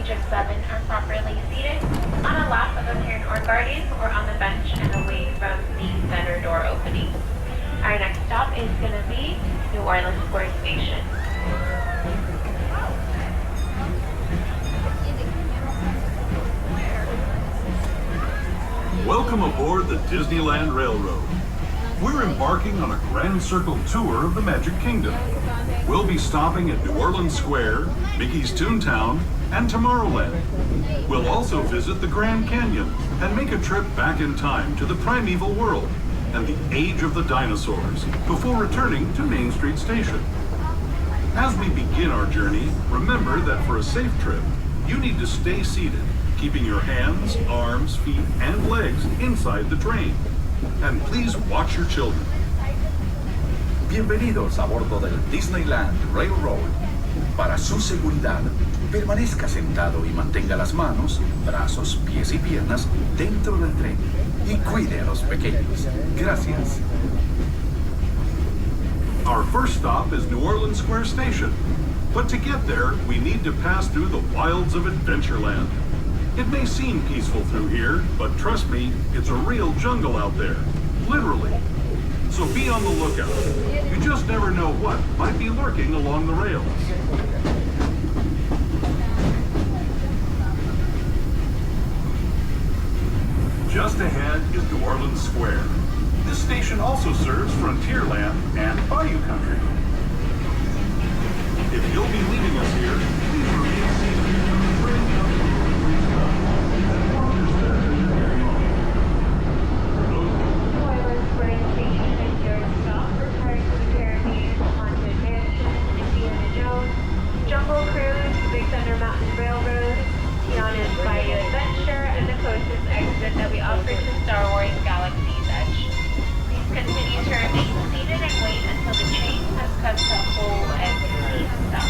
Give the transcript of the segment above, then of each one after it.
each of 7 are properly seated on a lap of a parent or guardian or on the bench and away from the center door opening. Our next stop is going to be New Orleans Square Station. Welcome aboard the Disneyland Railroad. We're embarking on a grand circle tour of the Magic Kingdom. We'll be stopping at New Orleans Square, Mickey's Toontown, and Tomorrowland. We'll also visit the Grand Canyon and make a trip back in time to the Primeval world and the age of the dinosaurs before returning to Main Street Station. As we begin our journey, remember that for a safe trip, you need to stay seated, keeping your hands, arms, feet, and legs inside the train. And please watch your children. Bienvenidos a bordo del Disneyland Railroad. Para su seguridad, permanezca sentado y mantenga las manos, brazos, pies y piernas dentro del tren. Y cuide a los pequeños. Gracias. Our first stop is New Orleans Square Station. But to get there, we need to pass through the wilds of Adventureland. It may seem peaceful through here, but trust me, it's a real jungle out there. Literally. So be on the lookout. You just never know what might be lurking along the rails. Just ahead is New Orleans Square. This station also serves Frontierland and Bayou Country. If you'll be leaving us here, please remain seated. Jungle Cruise, Big Thunder Mountain Railroad, Tiana's Bayou Adventure, and the closest exit that we offer to Star Wars Galaxy's Edge. Please continue to remain seated and wait until the train has come to a full and complete stop.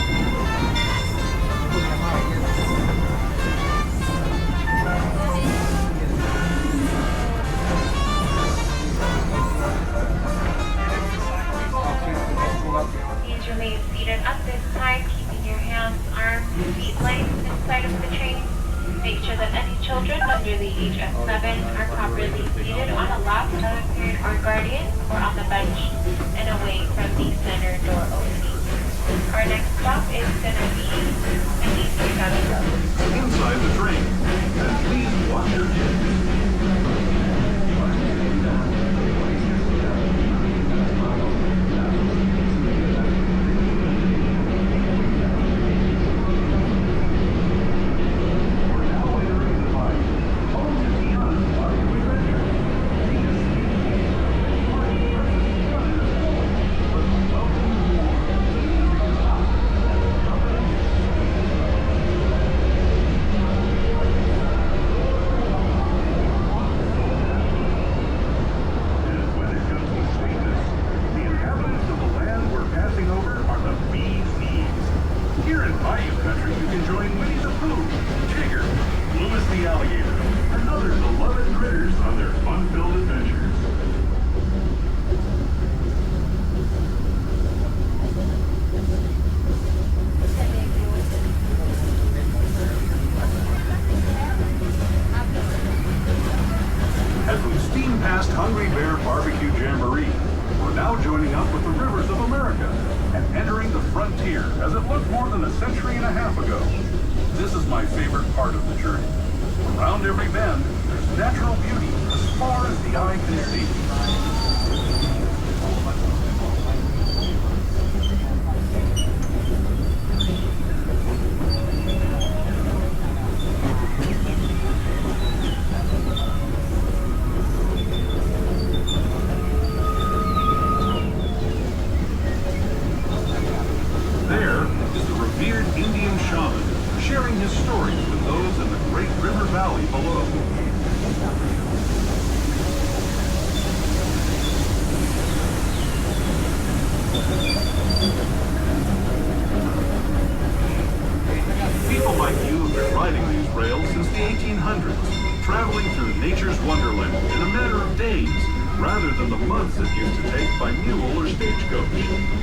Please remain seated at this time, keeping your hands, arms, and feet length inside of the train. Make sure that any children under the age of 7 are properly seated on a lap of a parent or guardian or on the bench and away from the center door opening. Our next stop is going to be Inside the train, and please watch your kids.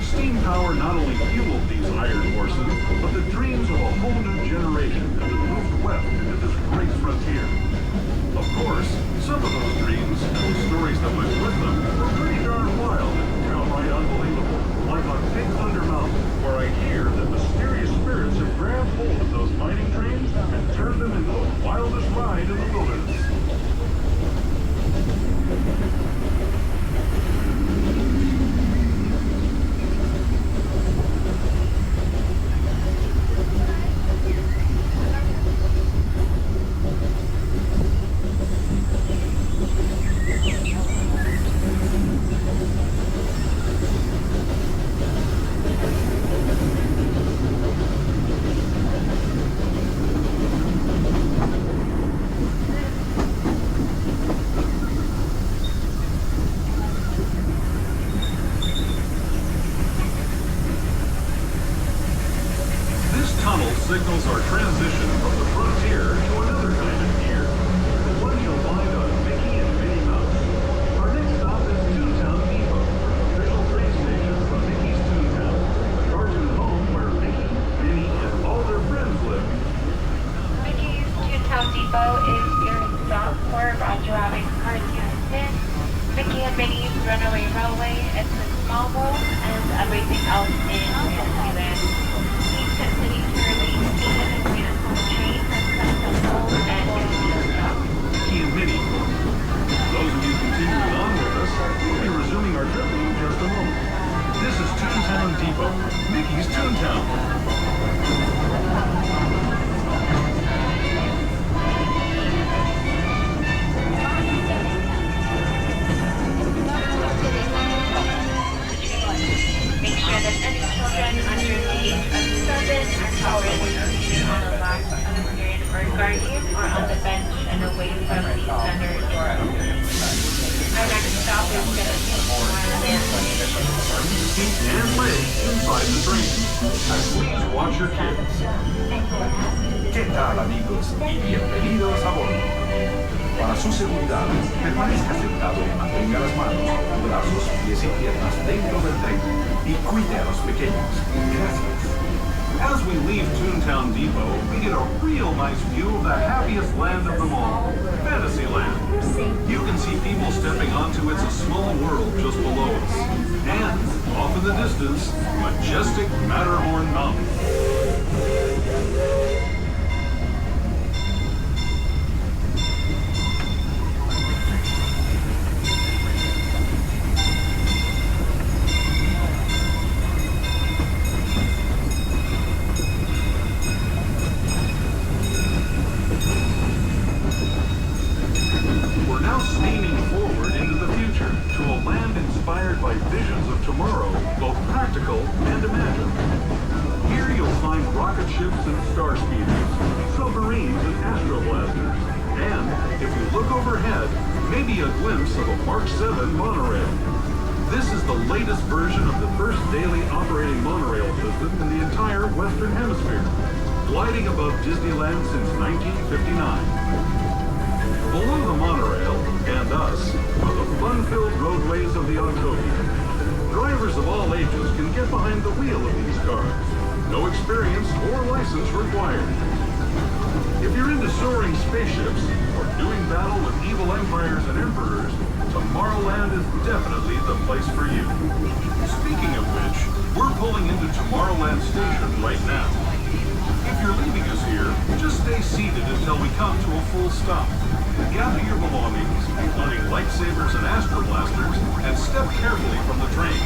Steam power not only fueled these iron horses, but the dreams of a whole new generation as it moved signals our transition from the frontier to another kind of gear. The one you'll find on Mickey and Minnie Mouse. Our next stop is Toontown Depot, official train station from Mickey's Toontown, the cartoon home where Mickey, Minnie, and all their friends live. Mickey's Toontown Depot is your stop for Roger Rabbit's cartoon hit, Mickey and Minnie's Runaway Railway, It's a Small World, and everything else in Disneyland. Please continue to remain seated and wait until the train has come to a full and continuous stop. Mickey and Minnie. For those of you continuing on with us, we'll be resuming our trip in just a moment. This is Toontown Depot, Mickey's Toontown. Make sure that any children under the age of 7 are properly seated on the lap of a parent or guardian or on the bench and away from the center door openings. Our next stop is going to be Tomorrowland Station. Feet and legs inside the train. And please watch your kids. ¿Qué tal, amigos? Y bienvenidos a bordo. Para su seguridad, permanezca sentado y mantenga las manos, brazos, pies y piernas dentro del tren y cuide a los pequeños. Gracias. As we leave Toontown Depot, we get a real nice view of the happiest land of them all, Fantasyland. You can see people stepping onto It's a Small World just below us. And, off in the distance, majestic Matterhorn Mountain. Inspired by visions of tomorrow, both practical and imagined. Here you'll find rocket ships and star speeders, submarines and astroblasters, and, if you look overhead, maybe a glimpse of a Mark 7 monorail. This is the latest version of the first daily operating monorail system in the entire Western Hemisphere, gliding above Disneyland since 1959. Below the monorail, and us, are the fun-filled roadways of the Autopia. Drivers of all ages can get behind the wheel of these cars. No experience or license required. If you're into soaring spaceships or doing battle with evil empires and emperors, Tomorrowland is definitely the place for you. Speaking of which, we're pulling into Tomorrowland Station right now. If you're leaving us here, just stay seated until we come to a full stop. Gather your belongings, including lightsabers and astroblasters, and step carefully from the train.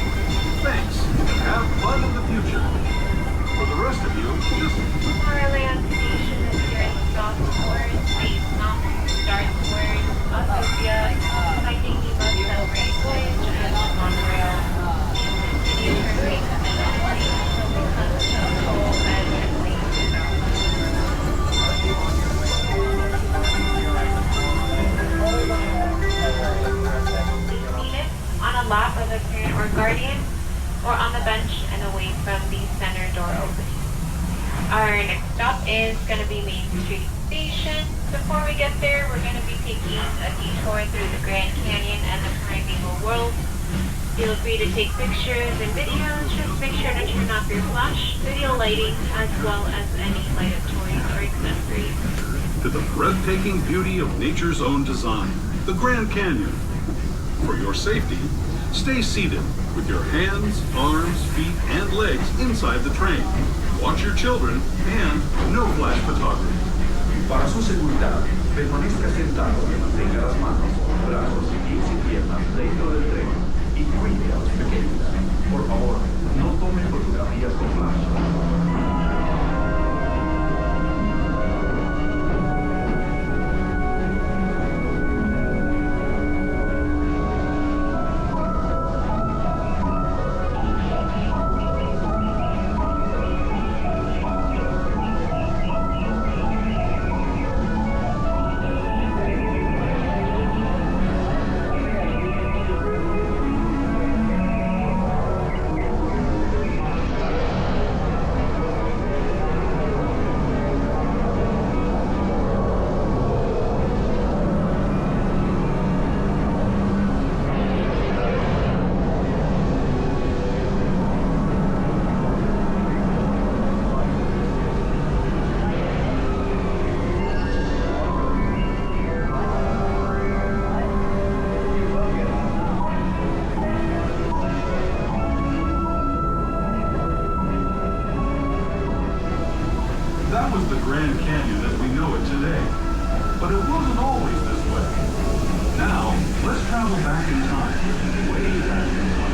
Thanks, and have fun in the future. For the rest of you, just... Tomorrowland Station is your stop for Space Mountain, Star Tours, Autopia, Finding Nemo's Celebrate Voyage, and Monorail. Please continue to remain seated until we come to a full and complete stop. Seated on a lap of a parent or guardian, or on the bench and away from the center door opening. Our next stop is going to be Main Street Station. Before we get there, we're going to be taking a detour through the Grand Canyon and the Primeval world. Feel free to take pictures and videos. Just make sure to turn off your flash, video lighting, as well as any lighted toys or accessories. To the breathtaking beauty of nature's own design, the Grand Canyon. For your safety, stay seated with your hands, arms, feet, and legs inside the train. Watch your children and no flash photography. Para su seguridad, permanezca sentado y mantenga las manos, brazos, pies y piernas dentro del tren y cuide a los pequeños. Por favor, no tome fotografías con flash. Grand Canyon as we know it today. But it wasn't always this way. Now, let's travel back in time, way back in time.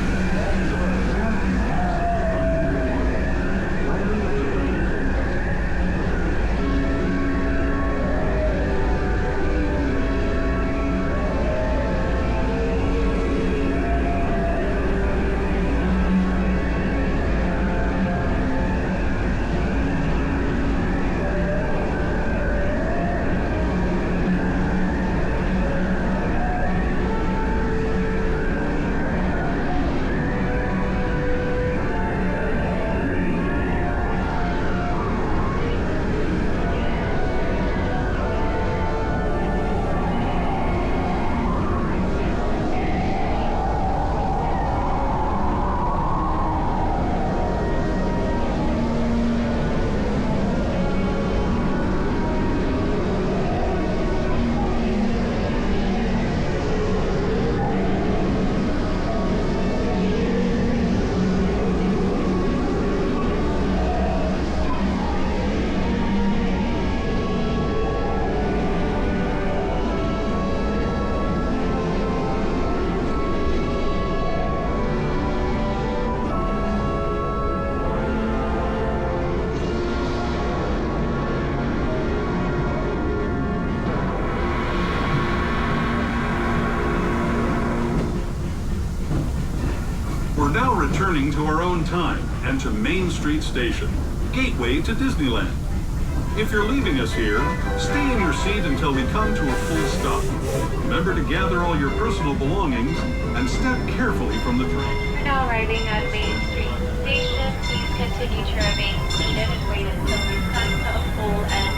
We're now returning to our own time and to Main Street Station, gateway to Disneyland. If you're leaving us here, stay in your seat until we come to a full stop. Remember to gather all your personal belongings and step carefully from the train. We're now arriving at Main Street Station. Please continue to remain seated and wait until we come to a full end